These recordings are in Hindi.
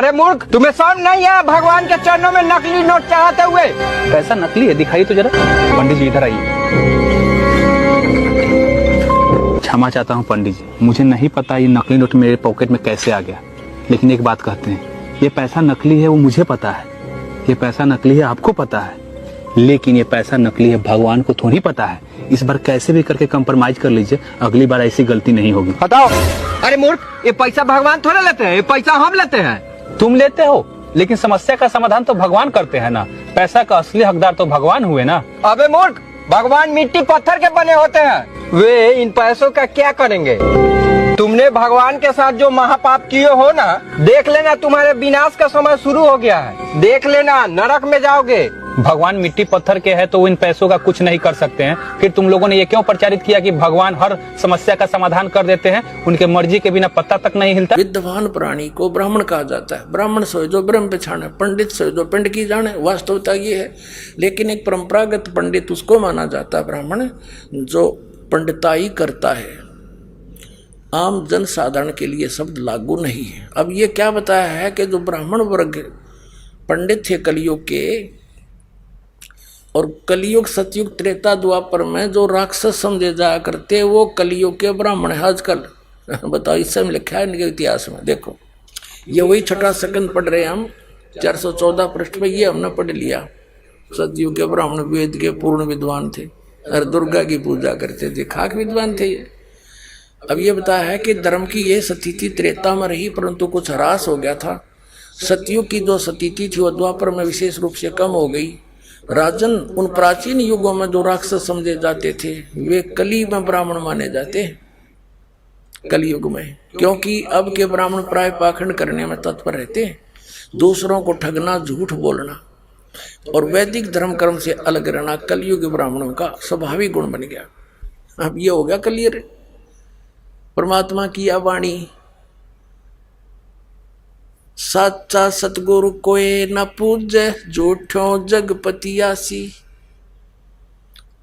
अरे मूर्ख, तुम्हें शर्म नहीं है भगवान के चरणों में नकली नोट चढ़ाते हुए? कैसा नकली है, दिखाइए तो जरा। पंडित जी इधर आइए। क्षमा चाहता हूँ पंडित जी, मुझे नहीं पता ये नकली नोट मेरे पॉकेट में कैसे आ गया। लेकिन एक बात कहते हैं, ये पैसा नकली है वो मुझे पता है, ये पैसा नकली है आपको पता है, लेकिन ये पैसा नकली है भगवान को थोड़ी पता है। इस बार कैसे भी करके कंप्रोमाइज कर लीजिए, अगली बार ऐसी गलती नहीं होगी। बताओ। अरे मूर्ख, ये पैसा भगवान थोड़े लेते हैं, ये पैसा हम लेते हैं। तुम लेते हो, लेकिन समस्या का समाधान तो भगवान करते हैं ना। पैसा का असली हकदार तो भगवान हुए ना। अबे मूर्ख, भगवान मिट्टी पत्थर के बने होते हैं, वे इन पैसों का क्या करेंगे? तुमने भगवान के साथ जो महापाप किए हो ना, देख लेना तुम्हारे विनाश का समय शुरू हो गया है। देख लेना, नरक में जाओगे। भगवान मिट्टी पत्थर के हैं तो वो इन पैसों का कुछ नहीं कर सकते हैं। फिर तुम लोगों ने ये क्यों प्रचारित किया कि भगवान हर समस्या का समाधान कर देते हैं? उनके मर्जी के बिना पत्ता तक नहीं हिलता। विद्वान प्राणी को ब्राह्मण कहा जाता है। ब्राह्मण सोए जो ब्रह्म पहचाने, पंडित सोए जो पिंड की जाने। वास्तविकता ये है, लेकिन एक परंपरागत पंडित उसको माना जाता है ब्राह्मण जो पंडिताई करता है। आम जन साधारण के लिए शब्द लागू नहीं है। अब ये क्या बताया है कि जो ब्राह्मण वर्ग पंडित थे कलयुग के, और कलयुग सतयुग त्रेता द्वापर में जो राक्षस समझे जाया करते वो कलयुग के ब्राह्मण है आजकल। बताओ, इस समय लिखा है इनके इतिहास में। देखो, ये वही छठा सेकंड पढ़ रहे हैं हम, 414 पृष्ठ में ये हमने पढ़ लिया। सतयुग के ब्राह्मण वेद के पूर्ण विद्वान थे और दुर्गा की पूजा करते थे, खाक विद्वान थे ये। अब ये बताया है कि धर्म की ये स्थिति त्रेता में रही, परंतु कुछ ह्रास हो गया था। सतयुग की जो स्थिति थी वो द्वापर में विशेष रूप से कम हो गई। राजन, उन प्राचीन युगों में जो राक्षस समझे जाते थे वे कली में ब्राह्मण माने जाते हैं। कलयुग में, क्योंकि अब के ब्राह्मण प्राय पाखंड करने में तत्पर रहते हैं, दूसरों को ठगना, झूठ बोलना और वैदिक धर्म कर्म से अलग रहना कलयुग ब्राह्मणों का स्वाभाविक गुण बन गया। अब ये हो गया क्लियर। परमात्मा की यह वाणी, साचा सतगुरु कोई न पूजे, झूठों जगपति आसी।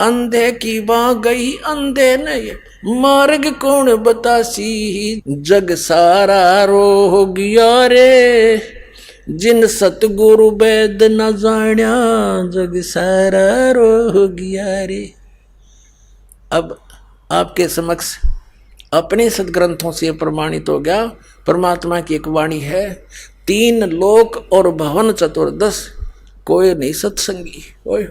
अंधे की बाँ गई अंधे नहीं, मार्ग कौन बतासी। जग सारा रो गया रे, जिन सतगुरु वेद न जान्या। जग सारा रो गया रे। अब आपके समक्ष अपने सदग्रंथों से प्रमाणित हो गया, परमात्मा की एक वाणी है, 3 लोक और भवन चतुर्दश कोई नहीं सत्संगी। ओए